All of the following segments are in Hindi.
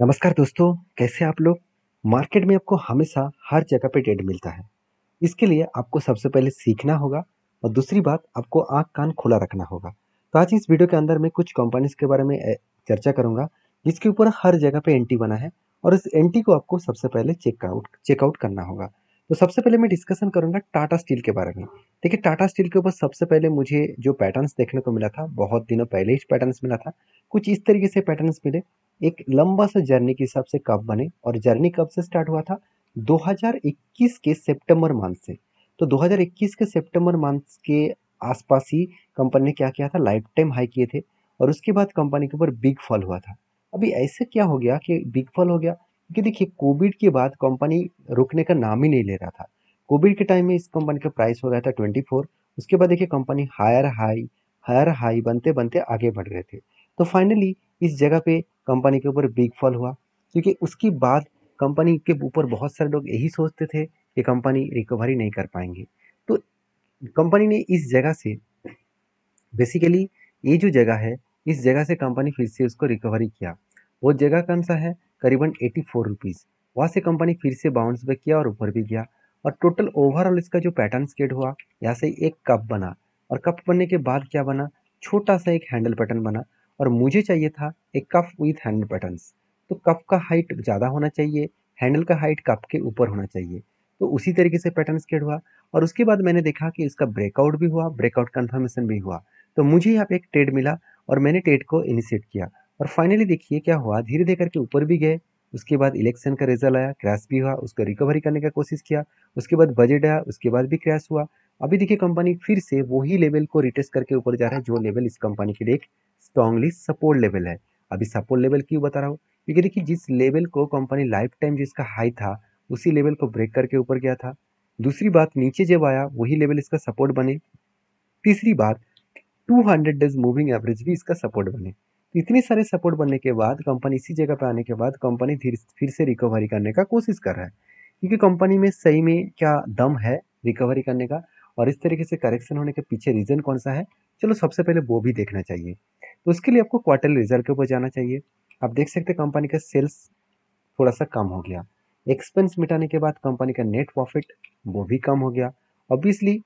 नमस्कार दोस्तों, कैसे आप लोग? मार्केट में आपको हमेशा हर जगह पे ट्रेड मिलता है। इसके लिए आपको सबसे पहले सीखना होगा और दूसरी बात आपको आँख कान खुला रखना होगा। तो आज इस वीडियो के अंदर मैं कुछ कंपनीज़ के बारे में चर्चा करूँगा, जिसके ऊपर हर जगह पे एंटी बना है और इस एंटी को आपको सबसे पहले चेकआउट करना होगा। तो सबसे पहले मैं डिस्कशन करूँगा टाटा स्टील के बारे में। देखिए, टाटा स्टील के ऊपर सबसे पहले मुझे जो पैटर्न्स देखने को मिला था, बहुत दिनों पहले ही पैटर्न्स मिला था। कुछ इस तरीके से पैटर्न्स मिले, एक लंबा सा जर्नी के हिसाब से कब बने और जर्नी कब से स्टार्ट हुआ था? 2021 के सितंबर मंथ से। तो 2021 के सितंबर मंथ के आसपास ही कंपनी ने क्या किया था, लाइफ टाइम हाई किए थे और उसके बाद कंपनी के ऊपर बिग फॉल हुआ था। अभी ऐसे क्या हो गया कि बिग फॉल हो गया? क्योंकि देखिए, कोविड के बाद कंपनी रुकने का नाम ही नहीं ले रहा था। कोविड के टाइम में इस कंपनी का प्राइस हो गया था 24। उसके बाद देखिए कंपनी हायर हाई बनते बनते आगे बढ़ रहे थे। तो फाइनली इस जगह पे कंपनी के ऊपर बिग फॉल हुआ, क्योंकि उसके बाद कंपनी के ऊपर बहुत सारे लोग यही सोचते थे कि कंपनी रिकवरी नहीं कर पाएंगे। तो कंपनी ने इस जगह से बेसिकली, ये जो जगह है, इस जगह से कंपनी फिर से उसको रिकवरी किया। वो जगह कौन सा है? करीबन 84 रुपीज़। वहाँ से कंपनी फिर से बाउंस बैक किया और ऊपर भी गया। और टोटल ओवरऑल इसका जो पैटर्न स्केट हुआ, यहाँ से एक कप बना और कप बनने के बाद क्या बना, छोटा सा एक हैंडल पैटर्न बना। और मुझे चाहिए था एक कप विथ हैंडल पैटर्न्स। तो कप का हाइट ज़्यादा होना चाहिए, हैंडल का हाइट कप के ऊपर होना चाहिए। तो उसी तरीके से पैटर्न स्केट हुआ और उसके बाद मैंने देखा कि इसका ब्रेकआउट भी हुआ, ब्रेकआउट कन्फर्मेशन भी हुआ। तो मुझे यहाँ पे एक ट्रेड मिला और मैंने ट्रेड को इनिशिएट किया और फाइनली देखिए क्या हुआ, धीरे धीरे करके ऊपर भी गए। उसके बाद इलेक्शन का रिजल्ट आया, क्रैश भी हुआ, उसको रिकवरी करने का कोशिश किया। उसके बाद बजट आया, उसके बाद भी क्रैश हुआ। अभी देखिए कंपनी फिर से वही लेवल को रिटेस्ट करके ऊपर जा रहा है, जो लेवल इस कंपनी के लिए एक स्ट्रांगली सपोर्ट लेवल है। अभी सपोर्ट लेवल क्यों बता रहा हूँ? क्योंकि देखिए, जिस लेवल को कंपनी लाइफ टाइम जिसका हाई था, उसी लेवल को ब्रेक करके ऊपर गया था। दूसरी बात, नीचे जब आया वही लेवल इसका सपोर्ट बने। तीसरी बात, 200 डेज मूविंग एवरेज भी इसका सपोर्ट बने। तो इतने सारे सपोर्ट बनने के बाद कंपनी इसी जगह पे आने के बाद कंपनी फिर से रिकवरी करने का कोशिश कर रहा है, क्योंकि कंपनी में सही में क्या दम है रिकवरी करने का और इस तरीके से करेक्शन होने के पीछे रीजन कौन सा है, चलो सबसे पहले वो भी देखना चाहिए। तो उसके लिए आपको क्वार्टरली रिजल्ट के ऊपर जाना चाहिए। आप देख सकते हैं कंपनी का सेल्स थोड़ा सा कम हो गया, एक्सपेंस मिटाने के बाद कंपनी का नेट प्रॉफिट वो भी कम हो गया। Obviously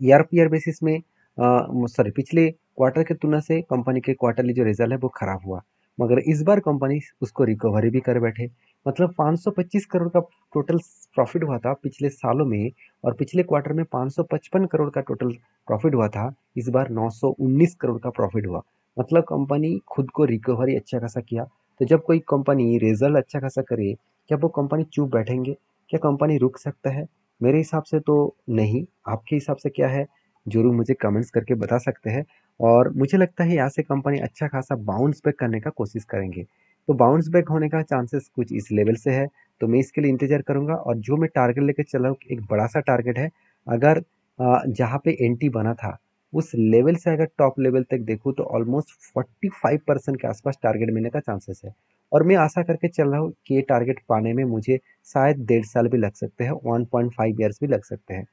year P year basis में सॉरी, पिछले क्वार्टर की तुलना से कंपनी के क्वार्टरली जो रिजल्ट है वो खराब हुआ, मगर इस बार कंपनी उसको रिकवरी भी कर बैठे। मतलब 525 करोड़ का टोटल प्रॉफिट हुआ था पिछले सालों में और पिछले क्वार्टर में 555 करोड़ का टोटल प्रॉफिट हुआ था। इस बार 919 करोड़ का प्रॉफिट हुआ। मतलब कंपनी खुद को रिकवरी अच्छा खासा किया। तो जब कोई कंपनी रिजल्ट अच्छा खासा करे, क्या वो कंपनी चुप बैठेंगे? क्या कंपनी रुक सकता है? मेरे हिसाब से तो नहीं। आपके हिसाब से क्या है, ज़रूर मुझे कमेंट्स करके बता सकते हैं। और मुझे लगता है यहाँ से कंपनी अच्छा खासा बाउंस बैक करने का कोशिश करेंगे। तो बाउंस बैक होने का चांसेस कुछ इस लेवल से है। तो मैं इसके लिए इंतज़ार करूँगा और जो मैं टारगेट लेके चल रहा हूँ, एक बड़ा सा टारगेट है। अगर जहाँ पे एंटी बना था उस लेवल से अगर टॉप लेवल तक देखूँ तो ऑलमोस्ट 45% के आसपास टारगेट मिलने का चांसेस है। और मैं आशा करके चल रहा हूँ कि ये टारगेट पाने में मुझे शायद 1.5 साल भी लग सकते हैं, 1.5 ईयर्स भी लग सकते हैं।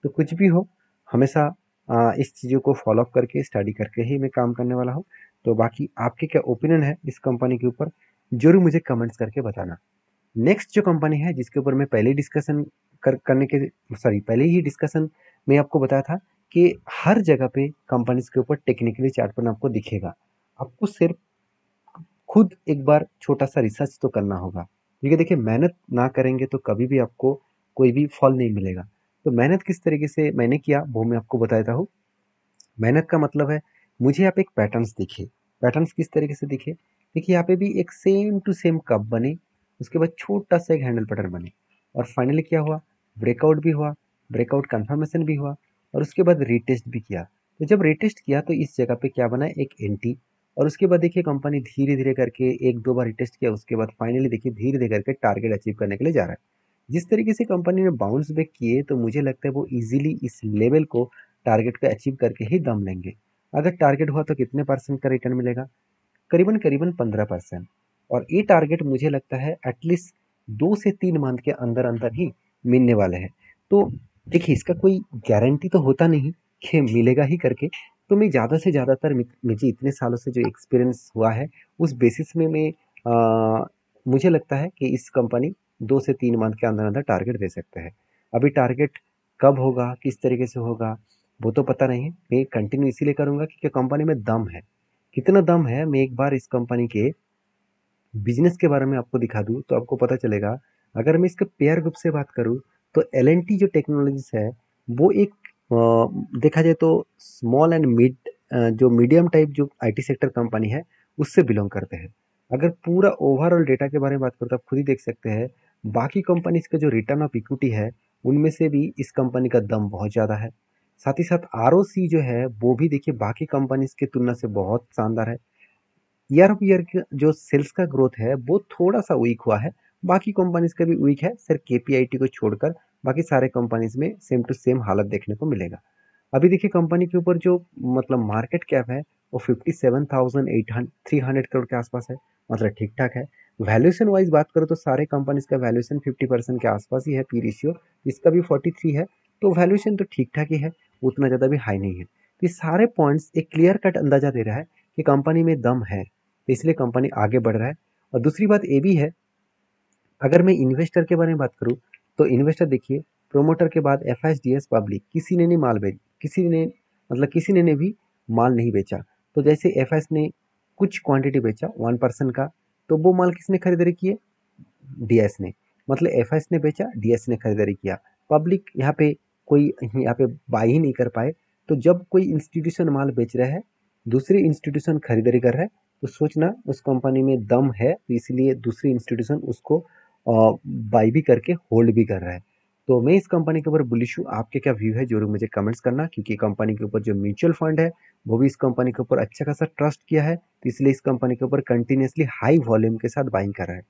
तो कुछ भी हो, हमेशा इस चीज़ों को फॉलो अप करके स्टडी करके ही मैं काम करने वाला हूँ। तो बाकी आपके क्या ओपिनियन है इस कंपनी के ऊपर, ज़रूर मुझे कमेंट्स करके बताना। नेक्स्ट जो कंपनी है जिसके ऊपर मैं पहले डिस्कशन करने के सॉरी पहले ही डिस्कशन में आपको बताया था कि हर जगह पे कंपनीज के ऊपर टेक्निकली चार्ट पर आपको दिखेगा। आपको सिर्फ खुद एक बार छोटा सा रिसर्च तो करना होगा, क्योंकि देखिए मेहनत ना करेंगे तो कभी भी आपको कोई भी फल नहीं मिलेगा। तो मेहनत किस तरीके से मैंने किया वो मैं आपको बताता हूँ। मेहनत का मतलब है, मुझे यहाँ पे एक पैटर्न्स दिखे। पैटर्न्स किस तरीके से दिखे? देखिए यहाँ पे भी एक सेम टू सेम कप बने, उसके बाद छोटा सा एक हैंडल पैटर्न बने और फाइनली क्या हुआ, ब्रेकआउट भी हुआ, ब्रेकआउट कंफर्मेशन भी हुआ और उसके बाद रीटेस्ट भी किया। तो जब रीटेस्ट किया तो इस जगह पे क्या बना, एक एंटी। और उसके बाद देखिए कंपनी धीरे धीरे करके एक दो बार रिटेस्ट किया, उसके बाद फाइनली देखिए धीरे धीरे करके टारगेट अचीव करने के लिए जा रहा है। जिस तरीके से कंपनी ने बाउंस बैक किए तो मुझे लगता है वो इजीली इस लेवल को टारगेट को अचीव करके ही दम लेंगे। अगर टारगेट हुआ तो कितने परसेंट का रिटर्न मिलेगा? करीबन करीबन 15%। और ये टारगेट मुझे लगता है एटलीस्ट 2 से 3 मंथ के अंदर अंदर ही मिलने वाले हैं। तो देखिए, इसका कोई गारंटी तो होता नहीं कि मिलेगा ही करके। तो मैं ज़्यादा से ज़्यादातर मुझे इतने सालों से जो एक्सपीरियंस हुआ है उस बेसिस में मैं मुझे लगता है कि इस कंपनी 2 से 3 मंथ के अंदर-अंदर टारगेट दे सकते हैं। अभी टारगेट कब होगा, किस तरीके से होगा, वो तो पता नहीं है। मैं कंटिन्यू इसीलिए करूँगा क्योंकि कंपनी में दम है। कितना दम है, मैं एक बार इस कंपनी के बिज़नेस के बारे में आपको दिखा दूँ, तो आपको पता चलेगा। अगर मैं इसके पेयर ग्रुप से बात करूँ, तो एल-एन-टी जो टेक्नोलॉजीज़ है, वो एक देखा जाए तो स्मॉल एंड जो मीडियम टाइप जो आईटी सेक्टर कंपनी है, उससे बिलॉन्ग करते हैं। अगर पूरा ओवरऑल डेटा के बारे में बात करूँ, तो आप खुद ही देख सकते हैं, बाकी कंपनीज़ का जो रिटर्न ऑफ इक्विटी है, उनमें से भी इस कंपनी का दम बहुत ज़्यादा है। साथ ही साथ आरओसी जो है, वो भी देखिए बाकी कंपनीज़ की तुलना से बहुत शानदार है। ईयर ऑफ ईयर का जो सेल्स का ग्रोथ है वो थोड़ा सा वीक हुआ है। बाकी कंपनीज का भी वीक है, सिर्फ केपीआईटी को छोड़कर बाकी सारे कंपनीज में सेम टू सेम हालत देखने को मिलेगा। अभी देखिए कंपनी के ऊपर जो मतलब मार्केट कैप है वो 57,300 करोड़ के आसपास है। मतलब ठीक ठाक है। वैल्यूएशन वाइज बात करो तो सारे कंपनीज का वैल्यूएशन 50% के आसपास ही है। पी रेशियो इसका भी 43 है। तो वैल्यूएशन तो ठीक ठाक ही है, उतना ज़्यादा भी हाई नहीं है। तो ये सारे पॉइंट्स एक क्लियर कट अंदाजा दे रहा है कि कंपनी में दम है, तो इसलिए कंपनी आगे बढ़ रहा है। और दूसरी बात ये भी है, अगर मैं इन्वेस्टर के बारे में बात करूँ, तो इन्वेस्टर देखिए, प्रोमोटर के बाद एफएसडीएस पब्लिक किसी ने नहीं माल बेच किसी ने मतलब किसी ने भी माल नहीं बेचा। तो जैसे एफएस ने कुछ क्वांटिटी बेचा 1% का, तो वो माल किसने खरीदारी किए? डीएस ने। मतलब एफएस ने बेचा, डीएस ने खरीदारी किया। पब्लिक यहाँ पे कोई यहाँ पे बाई ही नहीं कर पाए। तो जब कोई इंस्टीट्यूशन माल बेच रहा है, दूसरी इंस्टीट्यूशन खरीदारी कर रहा है, तो सोचना उस कंपनी में दम है, तो इसलिए दूसरी इंस्टीट्यूशन उसको बाई भी करके होल्ड भी कर रहा है। तो मैं इस कंपनी के ऊपर बुलिश हूँ। आपके क्या व्यू है जरूर मुझे कमेंट्स करना, क्योंकि कंपनी के ऊपर जो म्यूचुअल फंड है वो भी इस कंपनी के ऊपर अच्छा खासा ट्रस्ट किया है, तो इसलिए इस कंपनी के ऊपर कंटिन्यूसली हाई वॉल्यूम के साथ बाइंग कर रहा है।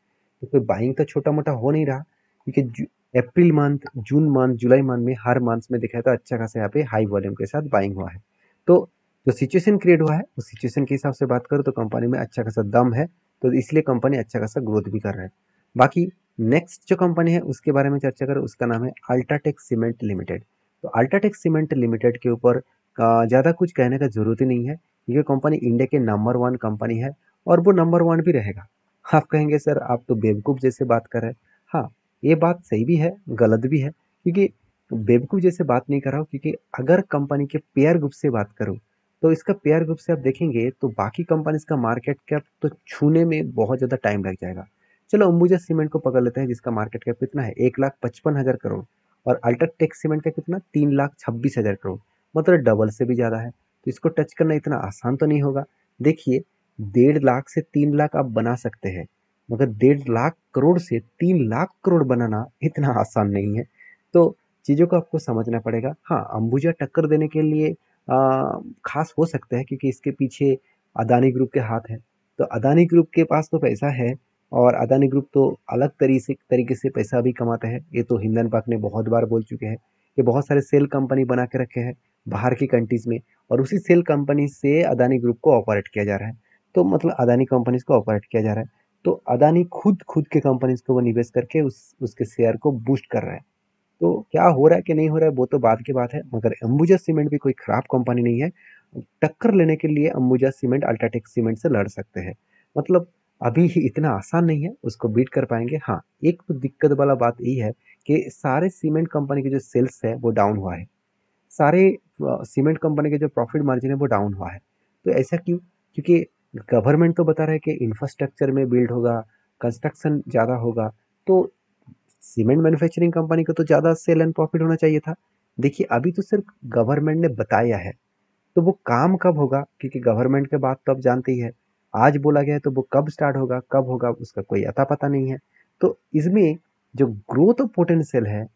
तो कोई बाइंग तो छोटा मोटा हो नहीं रहा, क्योंकि अप्रैल मंथ, जून मंथ, जुलाई मंथ में हर मंथ में देखा तो अच्छा खासा यहाँ पे हाई वॉल्यूम के साथ बाइंग हुआ है। तो जो सिचुएशन क्रिएट हुआ है उस सिचुएशन के हिसाब से बात करो तो कंपनी में अच्छा खासा दम है, तो इसलिए कंपनी अच्छा खासा ग्रोथ भी कर रहा है। बाकी नेक्स्ट जो कंपनी है उसके बारे में चर्चा करें, उसका नाम है अल्ट्राटेक सीमेंट लिमिटेड। तो अल्ट्राटेक सीमेंट लिमिटेड के ऊपर ज़्यादा कुछ कहने का जरूरत ही नहीं है, क्योंकि कंपनी इंडिया के नंबर 1 कंपनी है और वो नंबर 1 भी रहेगा। आप कहेंगे सर आप तो बेवकूफ़ जैसे बात कर रहे हैं। हाँ, ये बात सही भी है, गलत भी है, क्योंकि बेवकूफ़ जैसे बात नहीं कर रहा हूँ, क्योंकि अगर कंपनी के पेयर ग्रुप से बात करूँ, तो इसका पेयर ग्रुप से आप देखेंगे तो बाकी कंपनीज़ का मार्केट कैप तो छूने में बहुत ज़्यादा टाइम लग जाएगा। चलो अंबुजा सीमेंट को पकड़ लेते हैं, जिसका मार्केट कैप कितना है 1,55,000 करोड़, और अल्ट्राटेक सीमेंट का कितना 3,26,000 करोड़, मतलब डबल से भी ज़्यादा है। तो इसको टच करना इतना आसान तो नहीं होगा। देखिए, 1,50,000 से 3,00,000 आप बना सकते हैं, मगर 1,50,000 करोड़ से 3,00,000 करोड़ बनाना इतना आसान नहीं है। तो चीज़ों को आपको समझना पड़ेगा। हाँ, अंबुजा टक्कर देने के लिए खास हो सकता है, क्योंकि इसके पीछे अदानी ग्रुप के हाथ है। तो अदानी ग्रुप के पास तो पैसा है, और अदानी ग्रुप तो अलग तरीके से पैसा भी कमाता है। ये तो हिंदन पाक ने बहुत बार बोल चुके हैं कि बहुत सारे सेल कंपनी बना के रखे हैं बाहर की कंट्रीज में, और उसी सेल कंपनी से अदानी ग्रुप को ऑपरेट किया जा रहा है। तो मतलब अदानी कंपनीज को ऑपरेट किया जा रहा है। तो अदानी खुद खुद के कंपनीज को वो निवेश करके उसके शेयर को बूस्ट कर रहा है। तो क्या हो रहा है कि नहीं हो रहा है वो तो बाद की बात है, मगर अंबुजा सीमेंट भी कोई खराब कंपनी नहीं है। टक्कर लेने के लिए अंबुजा सीमेंट अल्ट्राटेक सीमेंट से लड़ सकते हैं। मतलब अभी ही इतना आसान नहीं है उसको बीट कर पाएंगे। हाँ, एक तो दिक्कत वाला बात यही है कि सारे सीमेंट कंपनी के जो सेल्स है वो डाउन हुआ है। सारे सीमेंट कंपनी के जो प्रॉफिट मार्जिन है वो डाउन हुआ है। तो ऐसा क्यों? क्योंकि गवर्नमेंट तो बता रहा है कि इंफ्रास्ट्रक्चर में बिल्ड होगा, कंस्ट्रक्शन ज़्यादा होगा, तो सीमेंट मैन्युफैक्चरिंग कंपनी को तो ज़्यादा सेल एंड प्रॉफिट होना चाहिए था। देखिए, अभी तो सिर्फ गवर्नमेंट ने बताया है, तो वो काम कब होगा? क्योंकि गवर्नमेंट के बात तो आप जानते ही है। आज बोला गया है तो वो कब स्टार्ट होगा, कब होगा, उसका कोई अता पता नहीं है। तो इसमें जो ग्रोथ पोटेंशियल है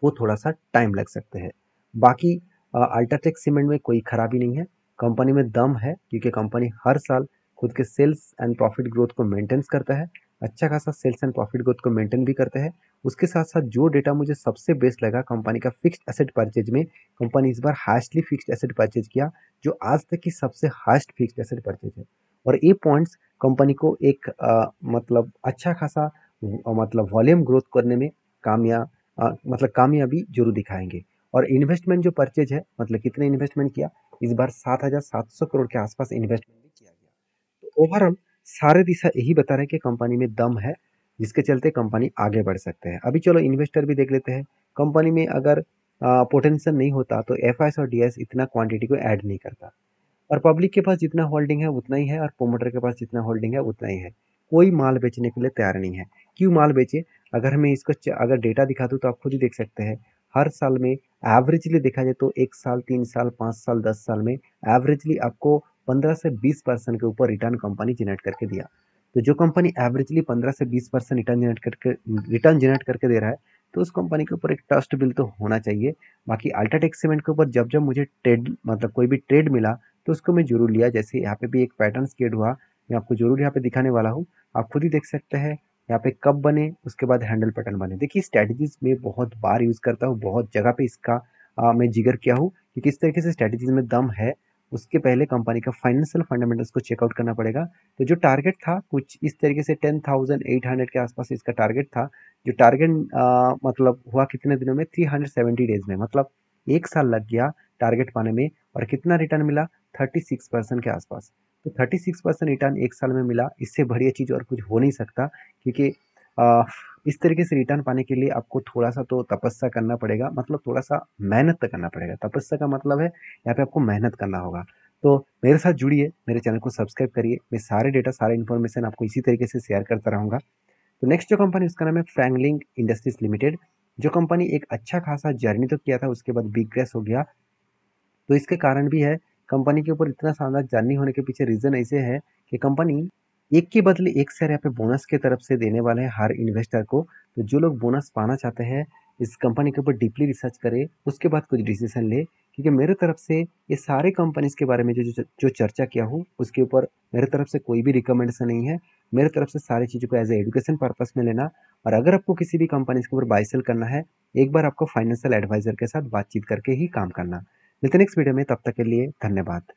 वो थोड़ा-सा टाइम लग सकते हैं। बाकी अल्ट्राटेक सीमेंट में कोई खराबी नहीं है, कंपनी में दम है, क्योंकि कंपनी हर साल खुद के सेल्स एंड प्रॉफिट ग्रोथ को मेंटेन्स करता है, अच्छा खासा सेल्स एंड प्रॉफिट ग्रोथ को मेंटेन भी करता है। उसके साथ-साथ जो डेटा मुझे सबसे बेस्ट लगा कंपनी का फिक्स्ड एसेट परचेज में, कंपनी इस बार हाईएस्टली फिक्स्ड एसेट परचेज किया, जो आज तक की सबसे हाईएस्ट फिक्स्ड एसेट परचेज है। और ये पॉइंट्स कंपनी को एक मतलब अच्छा खासा मतलब वॉल्यूम ग्रोथ करने में मतलब कामयाबी जरूर दिखाएंगे। और इन्वेस्टमेंट जो परचेज है, मतलब कितने इन्वेस्टमेंट किया, इस बार 7,700 करोड़ के आसपास इन्वेस्टमेंट भी किया गया। तो ओवरऑल सारे दिशा यही बता रहे हैं कि कंपनी में दम है, जिसके चलते कंपनी आगे बढ़ सकते हैं। अभी चलो इन्वेस्टर भी देख लेते हैं। कंपनी में अगर पोटेंशियल नहीं होता तो एफआईएस और डीएस इतना क्वांटिटी को ऐड नहीं करता, और पब्लिक के पास जितना होल्डिंग है उतना ही है, और प्रोमोटर के पास जितना होल्डिंग है उतना ही है। कोई माल बेचने के लिए तैयार नहीं है। क्यों माल बेचे? अगर हमें इसको अगर डेटा दिखा दूँ तो आप खुद ही देख सकते हैं। हर साल में एवरेजली देखा जाए तो 1 साल, 3 साल, 5 साल, 10 साल में एवरेजली आपको 15 से 20% के ऊपर रिटर्न कंपनी जनरेट करके दिया। तो जो कंपनी एवरेजली 15 से 20% रिटर्न जनरेट करके दे रहा है, तो उस कंपनी के ऊपर एक ट्रस्ट बिल तो होना चाहिए। बाकी अल्ट्राटेक सीमेंट के ऊपर जब जब मुझे ट्रेड मतलब कोई भी ट्रेड मिला तो उसको मैं जरूर लिया। जैसे यहाँ पे भी एक पैटर्न क्रिएट हुआ, मैं आपको जरूर यहाँ पे दिखाने वाला हूँ। आप खुद ही देख सकते हैं यहाँ पे कब बने, उसके बाद हैंडल पैटर्न बने। देखिए स्ट्रेटजीज में बहुत बार यूज करता हूँ, बहुत जगह पे इसका मैं जिक्र किया हूँ कि किस तरीके से स्ट्रेटजीज में दम है। उसके पहले कंपनी का फाइनेंशियल फंडामेंटल्स को चेकआउट करना पड़ेगा। तो जो टारगेट था कुछ इस तरीके से 10,800 के आसपास इसका टारगेट था। जो टारगेट मतलब हुआ कितने दिनों में, 370 डेज में, मतलब 1 साल लग गया टारगेट पाने में। और कितना रिटर्न मिला? 36% के आसपास। तो 36% रिटर्न 1 साल में मिला, इससे बढ़िया चीज़ और कुछ हो नहीं सकता। क्योंकि आ, इस तरीके से रिटर्न पाने के लिए आपको थोड़ा सा तो तपस्या करना पड़ेगा, मतलब थोड़ा सा मेहनत तो करना पड़ेगा। तपस्या का मतलब है यहाँ पे आपको मेहनत करना होगा। तो मेरे साथ जुड़िए, मेरे चैनल को सब्सक्राइब करिए। मैं सारे डेटा, सारे इन्फॉर्मेशन आपको इसी तरीके से शेयर करता रहूँगा। तो नेक्स्ट जो कंपनी, उसका नाम है फ्रैंकलिन इंडस्ट्रीज लिमिटेड। जो कंपनी एक अच्छा खासा जर्नी तो किया था, उसके बाद बिग क्रैश हो गया। तो इसके कारण भी है, कंपनी के ऊपर इतना शानदार जर्नी होने के पीछे रीजन ऐसे है कि कंपनी एक के बदले एक शेयर यहाँ पे बोनस के तरफ से देने वाले हैं हर इन्वेस्टर को। तो जो लोग बोनस पाना चाहते हैं, इस कंपनी के ऊपर डीपली रिसर्च करे, उसके बाद कुछ डिसीजन ले। क्योंकि मेरे तरफ से ये सारे कंपनीज के बारे में जो चर्चा किया हूँ, उसके ऊपर मेरे तरफ से कोई भी रिकमेंडेशन नहीं है। मेरे तरफ से सारी चीज़ों को एज ए एजुकेशन पर्पस में लेना। और अगर आपको किसी भी कंपनी के ऊपर बाय सेल करना है, एक बार आपको फाइनेंशियल एडवाइजर के साथ बातचीत करके ही काम करना। मिलते हैं नेक्स्ट वीडियो में, तब तक के लिए धन्यवाद।